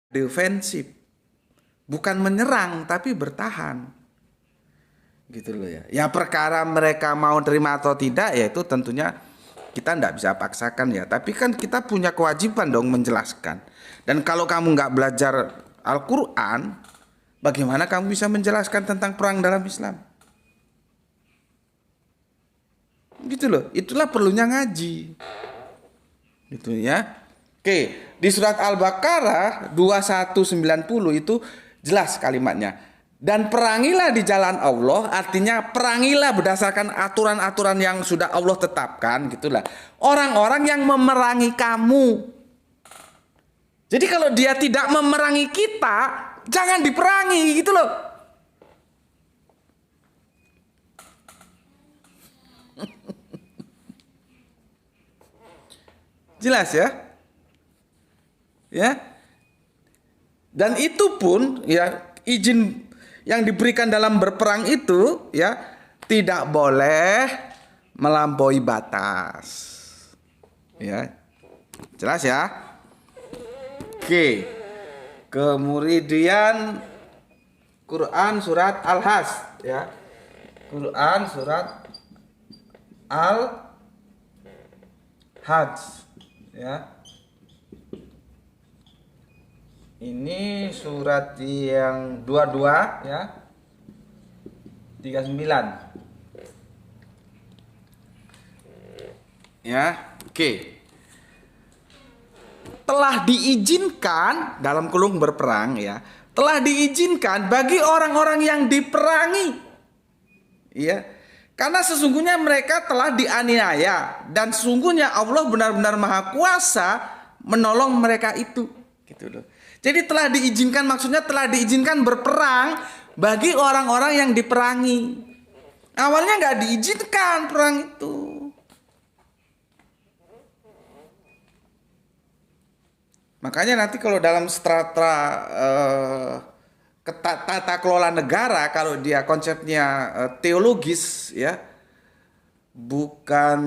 defensif. Bukan menyerang tapi bertahan. Gitu loh ya. Ya perkara mereka mau terima atau tidak ya itu tentunya kita tidak bisa paksakan ya. Tapi kan kita punya kewajiban dong menjelaskan. Dan kalau kamu nggak belajar Al-Quran, bagaimana kamu bisa menjelaskan tentang perang dalam Islam? Gitu loh. Itulah perlunya ngaji. Gitu ya. Oke, di surat Al-Baqarah 2190 itu jelas kalimatnya. Dan perangilah di jalan Allah, artinya perangilah berdasarkan aturan-aturan yang sudah Allah tetapkan, gitulah. Orang-orang yang memerangi kamu. Jadi kalau dia tidak memerangi kita, jangan diperangi, gitu loh. Jelas ya? Ya. Dan itu pun ya izin yang diberikan dalam berperang itu ya tidak boleh melampaui batas. Ya. Jelas ya? Oke. Kemudian Quran surat Al-Hajj ya. Quran surat Al-Hajj ya. Ini surat yang 22 ya. 39. Ya, oke. Telah diizinkan dalam kurung berperang ya. Telah diizinkan bagi orang-orang yang diperangi. Ya. Karena sesungguhnya mereka telah dianiaya dan sesungguhnya Allah benar-benar Maha Kuasa menolong mereka itu. Gitu loh. Jadi telah diizinkan, maksudnya telah diizinkan berperang bagi orang-orang yang diperangi. Awalnya nggak diizinkan perang itu. Makanya nanti kalau dalam strata tata kelola negara, kalau dia konsepnya teologis ya, bukan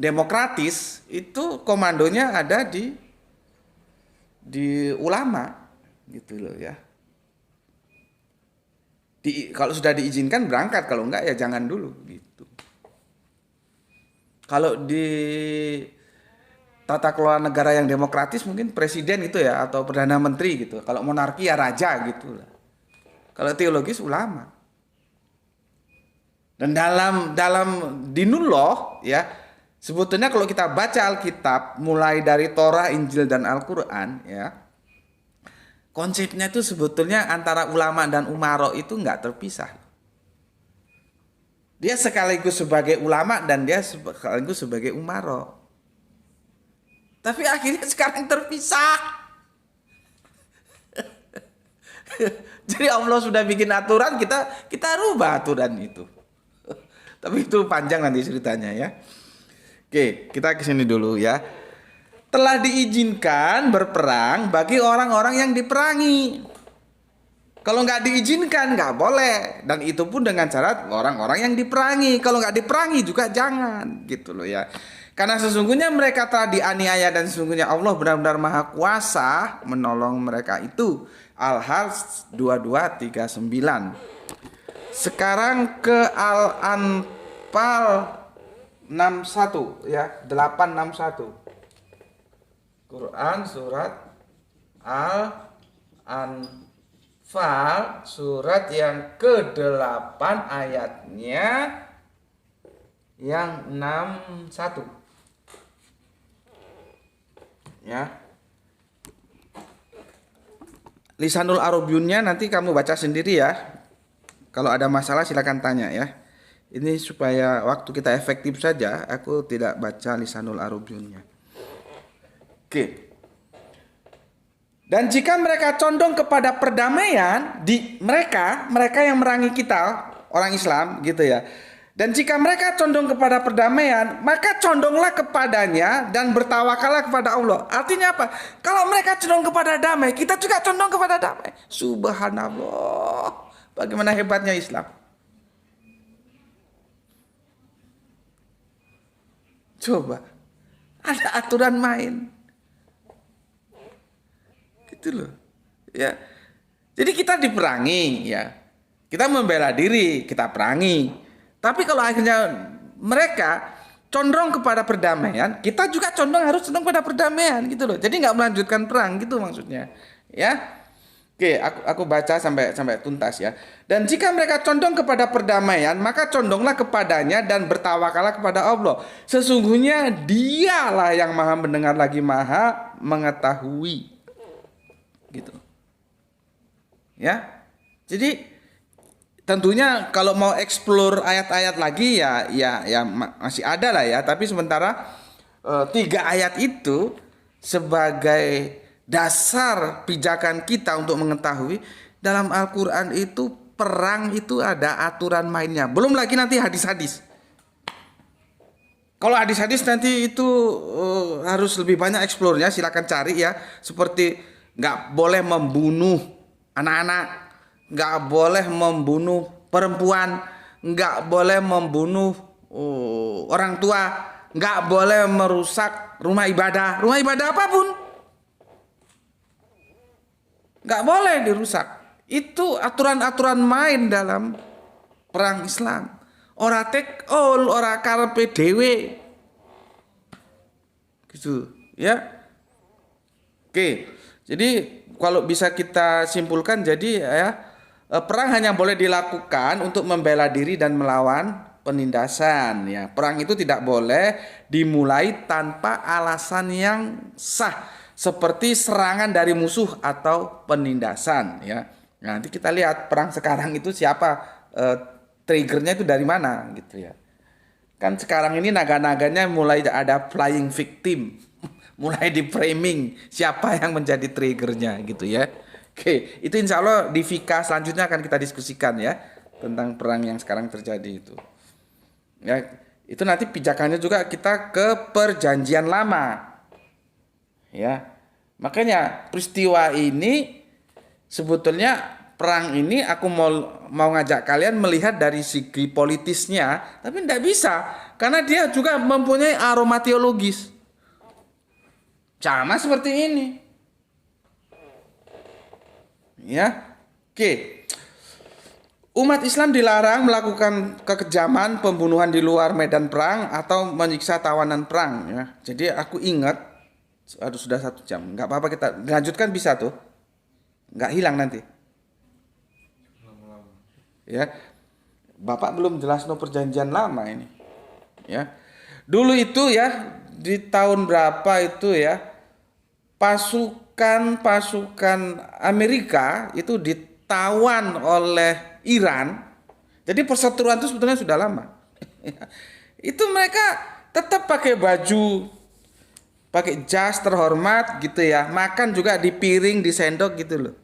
demokratis, itu komandonya ada di ulama gitu loh ya. Kalau sudah diizinkan berangkat, kalau enggak ya jangan dulu gitu. Kalau di tata kelola negara yang demokratis mungkin presiden itu ya atau perdana menteri gitu. Kalau monarki ya raja gitu lah. Kalau teologis ulama. Dan dalam dinullah ya, sebetulnya kalau kita baca Alkitab mulai dari Torah, Injil dan Al-Qur'an ya, konsepnya itu sebetulnya antara ulama dan umaro itu nggak terpisah. Dia sekaligus sebagai ulama dan dia sekaligus sebagai umaro. Tapi akhirnya sekarang terpisah. Jadi Allah sudah bikin aturan, kita rubah aturan itu. Tapi itu panjang nanti ceritanya ya. Oke, kita ke sini dulu ya. Telah diizinkan berperang bagi orang-orang yang diperangi. Kalau nggak diizinkan nggak boleh, dan itu pun dengan syarat orang-orang yang diperangi. Kalau nggak diperangi juga jangan, gitu loh ya. Karena sesungguhnya mereka telah dianiaya dan sesungguhnya Allah benar-benar Maha Kuasa menolong mereka itu. Al-Hajj 2239. Sekarang ke Al-Anfal 61 ya, 861. Quran surat Al-Anfal surat yang ke-8 ayatnya yang 61. Ya. Lisanul Arabiunnya nanti kamu baca sendiri ya. Kalau ada masalah silakan tanya ya. Ini supaya waktu kita efektif saja, aku tidak baca Lisanul Arabiunnya. Oke. Dan jika mereka condong kepada perdamaian di mereka yang merangi kita, orang Islam gitu ya. Dan jika mereka condong kepada perdamaian, maka condonglah kepadanya dan bertawakallah kepada Allah. Artinya apa? Kalau mereka condong kepada damai, kita juga condong kepada damai. Subhanallah. Bagaimana hebatnya Islam. Coba. Ada aturan main. Gitu loh. Ya. Jadi kita diperangi, ya. Kita membela diri, kita perangi. Tapi kalau akhirnya mereka condong kepada perdamaian, kita juga condong harus condong pada perdamaian gitu loh. Jadi nggak melanjutkan perang gitu maksudnya, ya. Oke, aku baca sampai tuntas ya. Dan jika mereka condong kepada perdamaian, maka condonglah kepadanya dan bertawakallah kepada Allah. Sesungguhnya Dialah yang Maha mendengar lagi Maha mengetahui. Gitu. Ya. Jadi tentunya kalau mau explore ayat-ayat lagi ya masih ada lah ya. Tapi sementara 3 ayat itu sebagai dasar pijakan kita untuk mengetahui dalam Al-Quran itu perang itu ada aturan mainnya. Belum lagi nanti hadis-hadis. Kalau hadis-hadis nanti itu harus lebih banyak eksplornya, silakan cari ya. Seperti nggak boleh membunuh anak-anak, nggak boleh membunuh perempuan, nggak boleh membunuh orang tua, nggak boleh merusak rumah ibadah apapun. Nggak boleh dirusak. Itu aturan-aturan main dalam perang Islam. Ora take all, ora karepe dhewe. Gitu, ya. Oke. Jadi kalau bisa kita simpulkan jadi ya perang hanya boleh dilakukan untuk membela diri dan melawan penindasan ya. Perang itu tidak boleh dimulai tanpa alasan yang sah. Seperti serangan dari musuh atau penindasan ya. Nah, nanti kita lihat perang sekarang itu siapa triggernya itu dari mana gitu ya. Kan sekarang ini naga-naganya mulai ada flying victim, mulai di framing siapa yang menjadi triggernya gitu ya. Oke, itu insya Allah di Fika selanjutnya akan kita diskusikan ya tentang perang yang sekarang terjadi itu. Ya, itu nanti pijakannya juga kita ke perjanjian lama. Ya, makanya peristiwa ini sebetulnya perang ini aku mau ngajak kalian melihat dari segi politisnya, tapi tidak bisa karena dia juga mempunyai aroma teologis. Sama seperti ini. Ya, oke. Umat Islam dilarang melakukan kekejaman, pembunuhan di luar medan perang atau menyiksa tawanan perang. Ya, jadi aku ingat. Aduh sudah 1 jam, nggak apa-apa kita lanjutkan bisa tuh, nggak hilang nanti. Ya, Bapak belum jelas no perjanjian lama ini. Ya, dulu itu ya di tahun berapa itu ya pasukan Amerika itu ditawan oleh Iran. Jadi perseteruan itu sebetulnya sudah lama. Itu mereka tetap pakai baju, pakai jas terhormat gitu ya, makan juga di piring, di sendok gitu loh.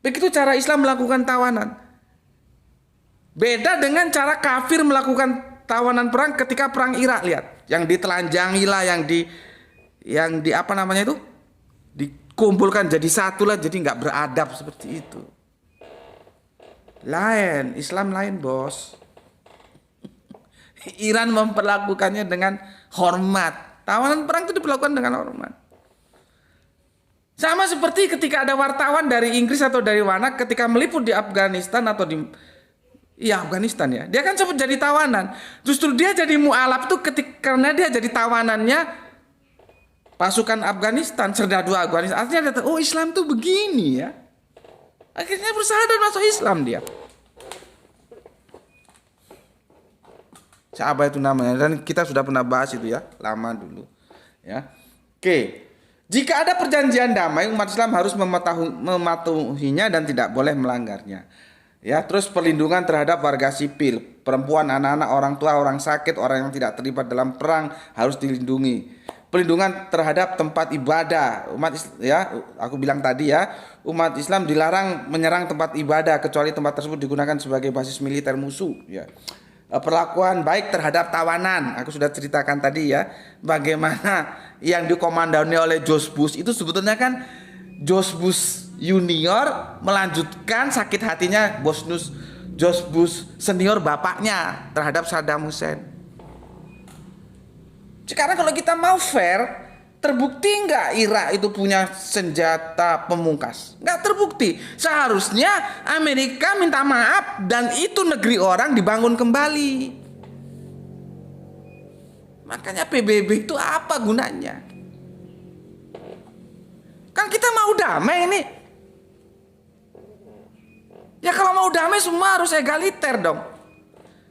Begitu cara Islam melakukan tawanan. Beda dengan cara kafir melakukan tawanan perang ketika perang Irak, lihat. Yang ditelanjangi lah, yang di apa namanya itu? Dikumpulkan jadi satu lah, jadi nggak beradab seperti itu. Lain, Islam lain, bos. Iran memperlakukannya dengan hormat. Tawanan perang itu diperlakukan dengan hormat. Sama seperti ketika ada wartawan dari Inggris atau dari mana ketika meliput di Afghanistan atau di Afghanistan ya. Dia kan sempat jadi tawanan. Justru dia jadi mu'alaf tuh karena dia jadi tawanannya pasukan Afghanistan, serdadu Afghanistan. Artinya dia tahu, oh Islam tuh begini ya. Akhirnya berusaha dan masuk Islam dia. Siapa itu namanya? Dan kita sudah pernah bahas itu ya, lama dulu. Ya. Oke. Jika ada perjanjian damai, umat Islam harus mematuhinya dan tidak boleh melanggarnya. Ya, terus perlindungan terhadap warga sipil, perempuan, anak-anak, orang tua, orang sakit, orang yang tidak terlibat dalam perang harus dilindungi. Perlindungan terhadap tempat ibadah. Aku bilang tadi ya, umat Islam dilarang menyerang tempat ibadah kecuali tempat tersebut digunakan sebagai basis militer musuh, ya. Perlakuan baik terhadap tawanan. Aku sudah ceritakan tadi ya, bagaimana yang dikomandani oleh George Bush itu sebetulnya kan George Bush Junior melanjutkan sakit hatinya George Bush Senior bapaknya terhadap Saddam Hussein. Sekarang kalau kita mau fair, Terbukti nggak Irak itu punya senjata pemungkas? Nggak terbukti. Seharusnya Amerika minta maaf dan itu negeri orang dibangun kembali. Makanya PBB itu apa gunanya? Kan kita mau damai ini. Ya kalau mau damai semua harus egaliter dong.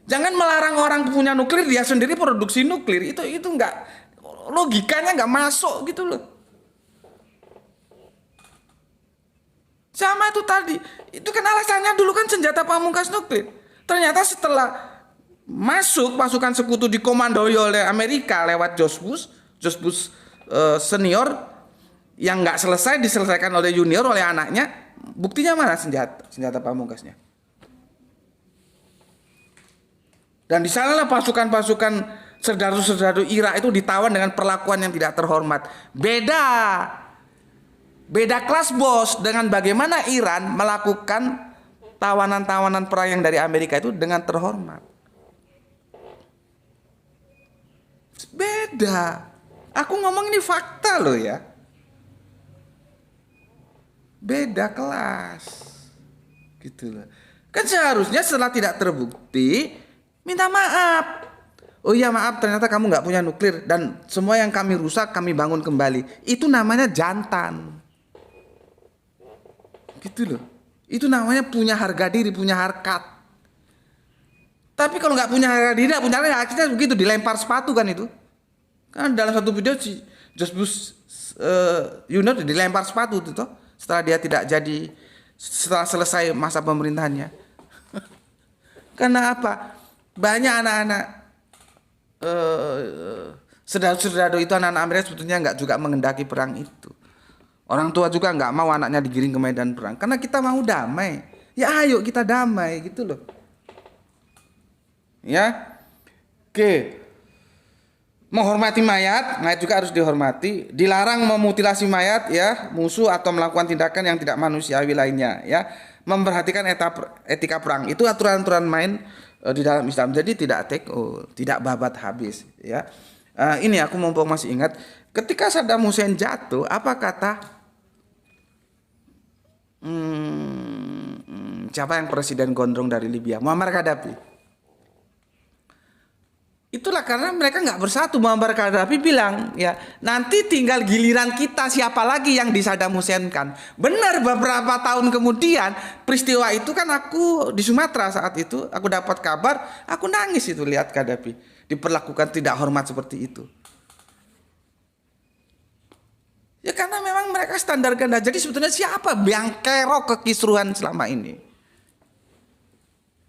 Jangan melarang orang punya nuklir, dia sendiri produksi nuklir. Itu nggak, logikanya nggak masuk gitu loh. Sama itu tadi, itu kan alasannya dulu kan senjata pamungkas nuklir. Ternyata setelah masuk pasukan sekutu dikomandoi oleh Amerika lewat George Bush senior yang nggak selesai diselesaikan oleh junior, oleh anaknya. Buktinya mana senjata pamungkasnya? Dan di sanalah pasukan-pasukan serdadu-serdadu Irak itu ditawan dengan perlakuan yang tidak terhormat. Beda kelas bos dengan bagaimana Iran melakukan tawanan-tawanan perang yang dari Amerika itu dengan terhormat. Beda. Aku ngomong ini fakta loh ya. Beda kelas. Gitu loh. Kan seharusnya setelah tidak terbukti minta maaf. Oh iya maaf, ternyata kamu nggak punya nuklir dan semua yang kami rusak kami bangun kembali. Itu namanya jantan. Gitu loh. Itu namanya punya harga diri, punya harkat. Tapi kalau nggak punya harga diri, nggak punya harga, akhirnya begitu dilempar sepatu kan itu. Kan dalam satu video si George Bush Junior dilempar sepatu itu toh, setelah dia tidak jadi, setelah selesai masa pemerintahannya. Karena apa? Banyak anak-anak serdadu-serdadu itu, anak-anak Amerika sebetulnya nggak juga mengendaki perang itu. Orang tua juga nggak mau anaknya digiring ke medan perang karena kita mau damai. Ya ayo kita damai gitu loh. Ya, oke. Menghormati mayat juga harus dihormati. Dilarang memutilasi mayat ya, musuh atau melakukan tindakan yang tidak manusiawi lainnya ya. Memperhatikan etika perang itu aturan-aturan main di dalam Islam. Jadi tidak tidak babat habis ya. Ini aku mumpung masih ingat ketika Saddam Hussein jatuh, apa kata siapa yang presiden gondrong dari Libya, Muammar Gaddafi. Itulah karena mereka nggak bersatu. Muammar Gaddafi bilang ya nanti tinggal giliran kita siapa lagi yang di Saddam Hussein kan. Benar, beberapa tahun kemudian peristiwa itu kan aku di Sumatera saat itu aku dapat kabar, aku nangis itu lihat Gaddafi diperlakukan tidak hormat seperti itu. Ya karena memang mereka standar ganda. Jadi sebetulnya siapa yang kerok kekisruhan selama ini?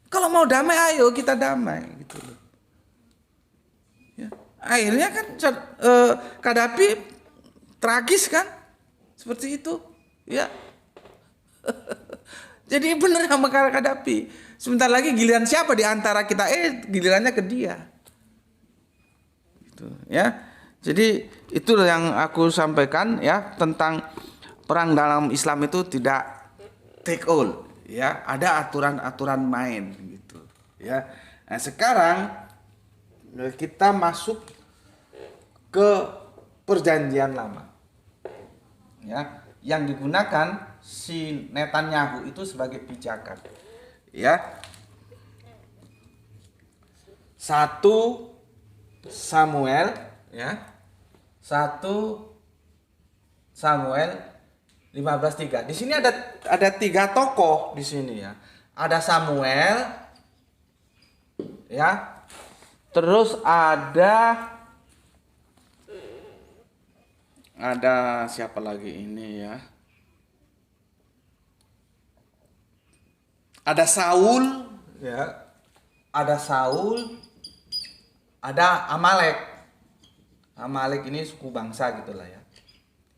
Kalau mau damai ayo kita damai gitu loh. Akhirnya kan Gaddafi tragis kan seperti itu ya. Jadi benar sama Gaddafi, sebentar lagi giliran siapa di antara kita gilirannya ke dia gitu ya. Jadi itu yang aku sampaikan ya, tentang perang dalam Islam itu tidak take all ya, ada aturan-aturan main gitu ya. Nah sekarang kita masuk ke perjanjian lama ya, yang digunakan si Netanyahu itu sebagai pijakan ya. 1 Samuel ya, 1 Samuel 15:3. Di sini ada 3 tokoh di sini ya. Ada Samuel ya. Terus ada siapa lagi ini ya? Ada Saul ya. Ada Saul, ada Amalek. Amalek ini suku bangsa gitulah ya.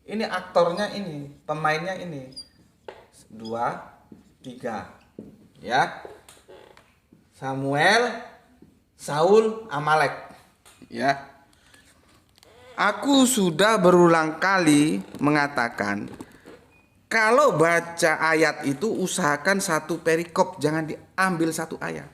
Ini aktornya ini, pemainnya ini. 2, 3 ya. Samuel, Saul, Amalek ya. Aku sudah berulang kali mengatakan kalau baca ayat itu usahakan 1 perikop, jangan diambil 1 ayat.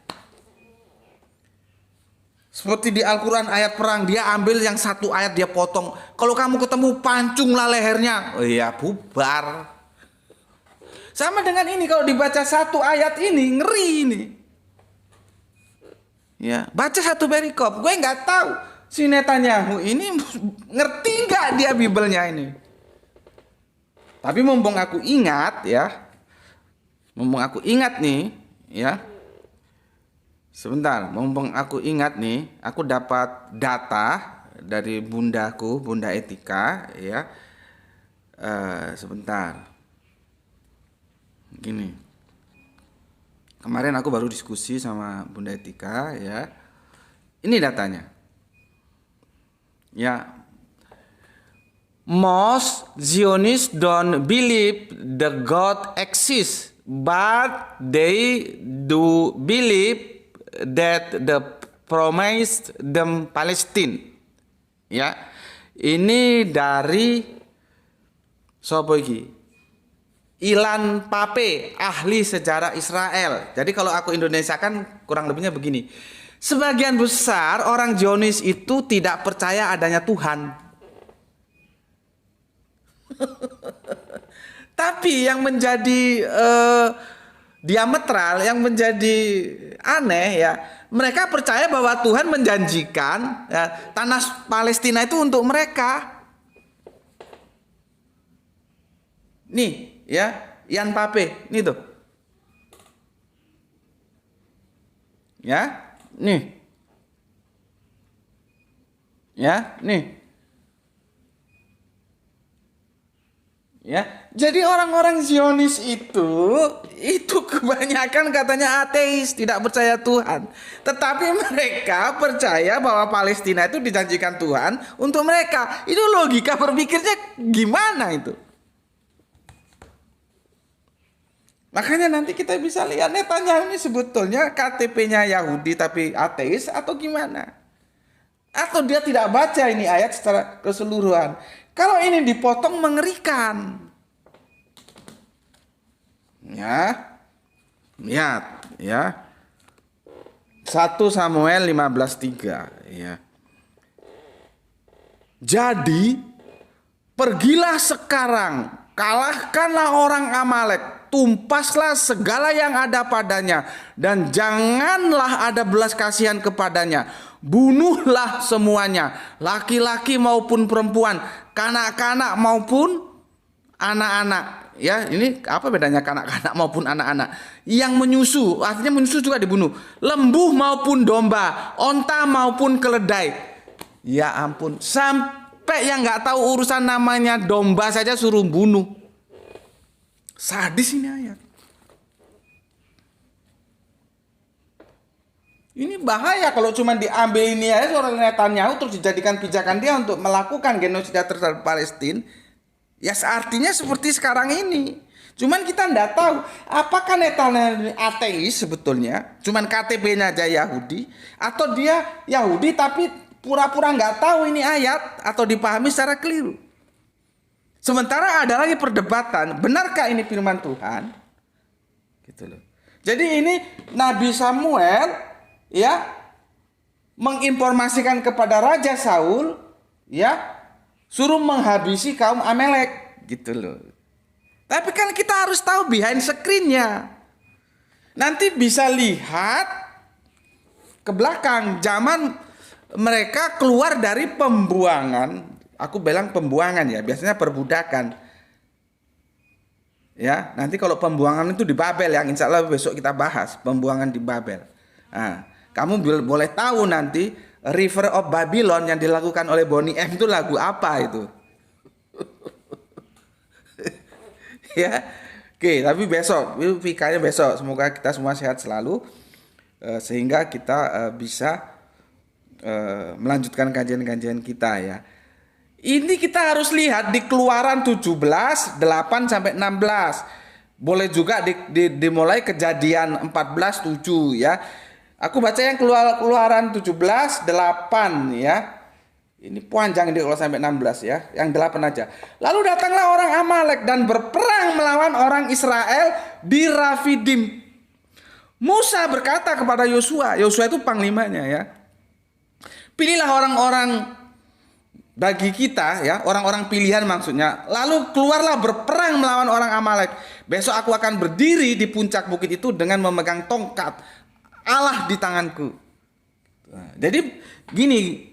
Seperti di Al-Quran ayat perang, dia ambil yang satu ayat dia potong. Kalau kamu ketemu, pancunglah lehernya. Oh iya, bubar. Sama dengan ini, kalau dibaca satu ayat ini, ngeri ini. Ya, baca satu perikop. Gue nggak tahu si Netanyahu ini ngerti nggak dia Bibelnya ini. Tapi mumpung aku ingat ya, mumpung aku ingat nih, ya. Sebentar, mumpung aku ingat nih, aku dapat data dari bundaku, Bunda Etika, ya. Sebentar. Gini. Kemarin aku baru diskusi sama Bunda Etika, ya. Ini datanya. Ya. Most Zionists don't believe the God exists, but they do believe that the promised them Palestine. Ya. Ini dari sapa iki? Ilan Pape, ahli sejarah Israel. Jadi kalau aku Indonesia kan kurang lebihnya begini. Sebagian besar orang Zionis itu tidak percaya adanya Tuhan. Tapi yang menjadi diametral, yang menjadi aneh ya, mereka percaya bahwa Tuhan menjanjikan ya, tanah Palestina itu untuk mereka. Nih ya, Ian Pape, nih tuh. Ya, nih. Ya, nih. Ya, jadi orang-orang Zionis itu kebanyakan katanya ateis, tidak percaya Tuhan. Tetapi mereka percaya bahwa Palestina itu dijanjikan Tuhan untuk mereka. Itu logika berpikirnya gimana itu? Makanya nanti kita bisa lihat Netanyahu ini sebetulnya KTP-nya Yahudi tapi ateis atau gimana? Atau dia tidak baca ini ayat secara keseluruhan. Kalau ini dipotong mengerikan. Ya. Lihat ya. 1 Samuel 15:3 ya. Jadi pergilah sekarang, kalahkanlah orang Amalek, tumpaslah segala yang ada padanya, dan janganlah ada belas kasihan kepadanya. Bunuhlah semuanya, laki-laki maupun perempuan, kanak-kanak maupun anak-anak. Ya, ini apa bedanya kanak-kanak maupun anak-anak? Yang menyusu, artinya menyusu juga dibunuh. Lembu maupun domba, onta maupun keledai. Ya ampun, sampai yang nggak tahu urusan namanya domba saja suruh bunuh. Sadis ini ayat. Ini bahaya kalau cuma diambil ini aja seorang Netanyahu terus dijadikan pijakan dia untuk melakukan genosida terhadap Palestina. Ya artinya seperti sekarang ini. Cuman kita tidak tahu apakah Netanyahu ateis sebetulnya, cuman KTP-nya aja Yahudi, atau dia Yahudi tapi pura-pura nggak tahu ini ayat atau dipahami secara keliru. Sementara ada lagi perdebatan, benarkah ini firman Tuhan? Gitu loh. Jadi ini Nabi Samuel ya menginformasikan kepada Raja Saul ya suruh menghabisi kaum Amalek gitu loh. Tapi kan kita harus tahu behind screen-nya. Nanti bisa lihat ke belakang zaman mereka keluar dari pembuangan. Aku bilang pembuangan ya, biasanya perbudakan. Ya, nanti kalau pembuangan itu di Babel yang insya Allah besok kita bahas pembuangan di Babel. Nah, kamu boleh tahu nanti River of Babylon yang dilakukan oleh Bonnie M itu lagu apa itu? Ya, oke. Tapi besok, fikanya besok. Semoga kita semua sehat selalu, sehingga kita bisa melanjutkan kajian-kajian kita ya. Ini kita harus lihat di Keluaran 17, 8 sampai 16. Boleh juga dimulai Kejadian 14, 7 ya. Aku baca yang Keluaran 17, 8 ya. Ini panjang di kalau sampai 16 ya. Yang 8 aja. Lalu datanglah orang Amalek dan berperang melawan orang Israel di Rafidim. Musa berkata kepada Yosua. Yosua itu panglimanya ya. Pilihlah orang-orang bagi kita ya, orang-orang pilihan maksudnya. Lalu keluarlah berperang melawan orang Amalek. Besok aku akan berdiri di puncak bukit itu dengan memegang tongkat Allah di tanganku. Nah, jadi gini,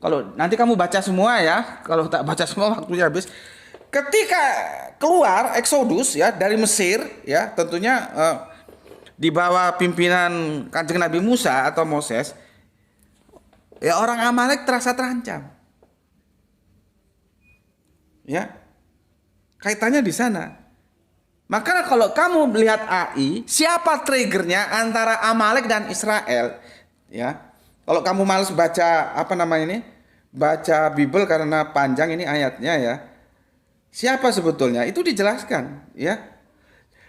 kalau nanti kamu baca semua ya, kalau tak baca semua waktunya habis. Ketika keluar Exodus ya dari Mesir ya, tentunya di bawah pimpinan Kanjeng Nabi Musa atau Moses, ya orang Amalek terasa terancam. Ya, kaitannya di sana. Maka kalau kamu melihat AI, siapa triggernya antara Amalek dan Israel? Ya, kalau kamu malas baca baca Bible karena panjang ini ayatnya ya. Siapa sebetulnya? Itu dijelaskan, ya.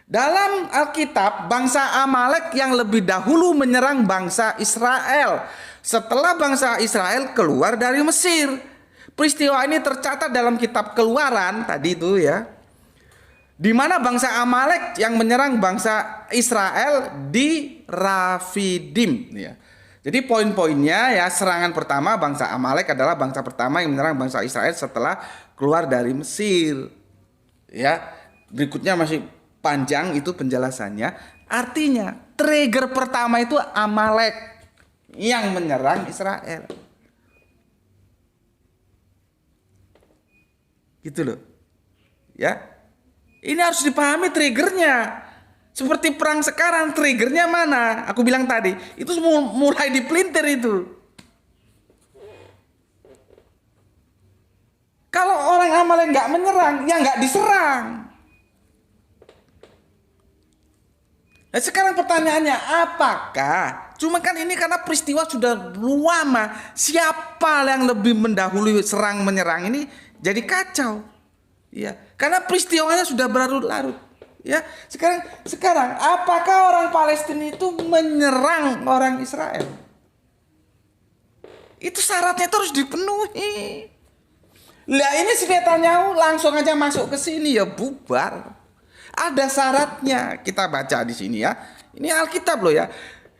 Dalam Alkitab, bangsa Amalek yang lebih dahulu menyerang bangsa Israel setelah bangsa Israel keluar dari Mesir. Peristiwa ini tercatat dalam kitab Keluaran tadi itu ya, di mana bangsa Amalek yang menyerang bangsa Israel di Rafidim ya. Jadi poin-poinnya ya, serangan pertama bangsa Amalek adalah bangsa pertama yang menyerang bangsa Israel setelah keluar dari Mesir. Ya, berikutnya masih panjang itu penjelasannya. Artinya trigger pertama itu Amalek yang menyerang Israel. Gitu loh. Ya. Ini harus dipahami triggernya. Seperti perang sekarang, triggernya mana? Aku bilang tadi, itu mulai dipelintir itu. Kalau orang Amalek nggak menyerang, ya nggak diserang. Nah, sekarang pertanyaannya, apakah? Cuma kan ini karena peristiwa sudah lama, siapa yang lebih mendahului serang menyerang ini jadi kacau. Ya, karena peristiwanya sudah berlarut-larut. Ya, sekarang apakah orang Palestina itu menyerang orang Israel? Itu syaratnya terus dipenuhi. Lah ini si Netanyahu langsung aja masuk ke sini ya bubar. Ada syaratnya. Kita baca di sini ya. Ini Alkitab loh ya.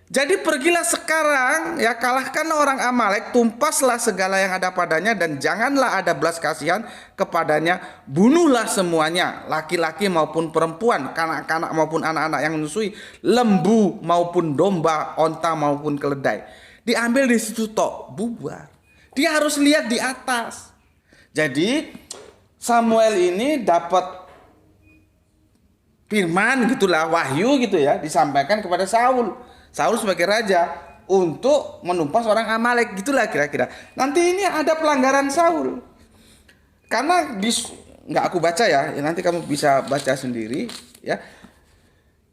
Jadi pergilah sekarang ya, kalahkan orang Amalek, tumpaslah segala yang ada padanya dan janganlah ada belas kasihan kepadanya, bunuhlah semuanya, laki-laki maupun perempuan, kanak-kanak maupun anak-anak yang menyusui, lembu maupun domba, onta maupun keledai. Diambil di situ tok, bubar. Dia harus lihat di atas. Jadi Samuel ini dapat firman gitulah, wahyu gitu ya, disampaikan kepada Saul sebagai raja untuk menumpas orang Amalek, gitulah kira-kira. Nanti ini ada pelanggaran Saul. Karena nggak aku baca ya, nanti kamu bisa baca sendiri ya.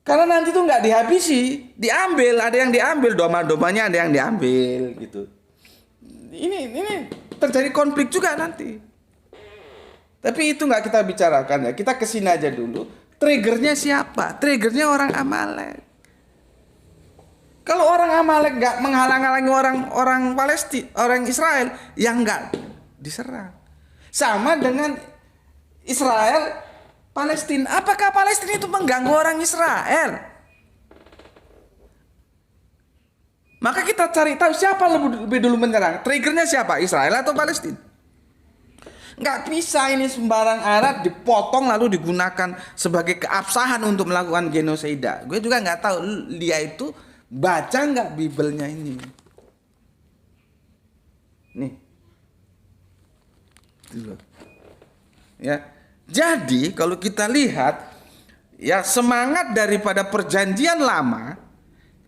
Karena nanti tuh nggak dihabisi, diambil, ada yang diambil, domba-dombanya ada yang diambil gitu. Ini terjadi konflik juga nanti. Tapi itu nggak kita bicarakan ya. Kita kesini aja dulu. Triggernya siapa? Triggernya orang Amalek. Kalau orang Amalek nggak menghalang-halangi orang Palestina, orang Israel, yang nggak diserang. Sama dengan Israel, Palestina. Apakah Palestina itu mengganggu orang Israel? Maka kita cari tahu siapa lebih dulu menyerang. Triggernya siapa? Israel atau Palestina? Nggak bisa ini sembarang arat dipotong lalu digunakan sebagai keabsahan untuk melakukan genosida. Gue juga nggak tahu dia itu baca nggak Bibelnya ini. Nih. Dulu. Ya. Jadi kalau kita lihat ya, semangat daripada perjanjian lama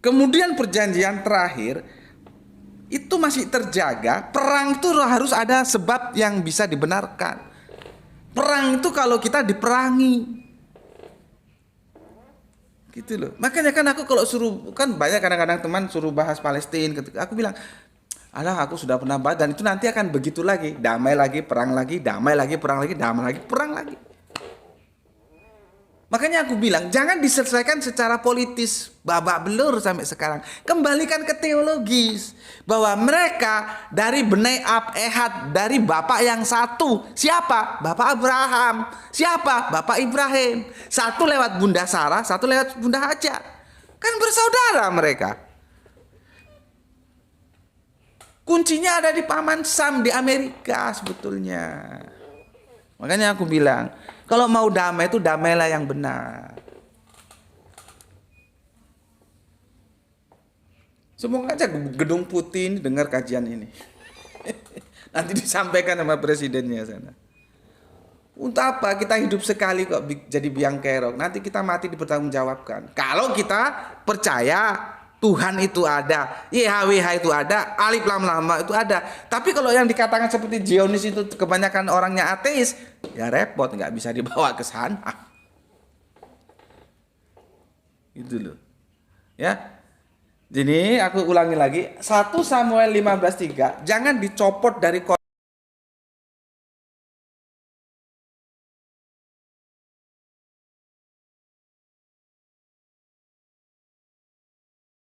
kemudian perjanjian terakhir itu masih terjaga. Perang itu harus ada sebab yang bisa dibenarkan. Perang itu kalau kita diperangi, gitu loh. Makanya kan aku kalau suruh, kan banyak kadang-kadang teman suruh bahas Palestina, aku bilang, alah aku sudah pernah bahas dan itu nanti akan begitu lagi, damai lagi, perang lagi, damai lagi, perang lagi, damai lagi, perang lagi. Makanya aku bilang jangan diselesaikan secara politis babak belur sampai sekarang. Kembalikan ke teologis bahwa mereka dari Bnei Ab Ehad, dari bapak yang satu. Siapa? Bapak Abraham. Siapa? Bapak Ibrahim. Satu lewat Bunda Sarah, satu lewat Bunda Hajar. Kan bersaudara mereka. Kuncinya ada di Paman Sam di Amerika sebetulnya. Makanya aku bilang, kalau mau damai itu damailah yang benar. Semoga aja Gedung Putih ini dengar kajian ini. Nanti disampaikan sama presidennya sana. Untuk apa kita hidup sekali kok jadi biang kerok? Nanti kita mati dipertanggungjawabkan. Kalau kita percaya Tuhan itu ada, YHWH itu ada, Alif Lam Lama itu ada. Tapi kalau yang dikatakan seperti Zionis itu kebanyakan orangnya ateis, ya repot, nggak bisa dibawa ke sana. Itu loh. Ya. Jadi aku ulangi lagi, 1 Samuel 15:3, jangan dicopot dari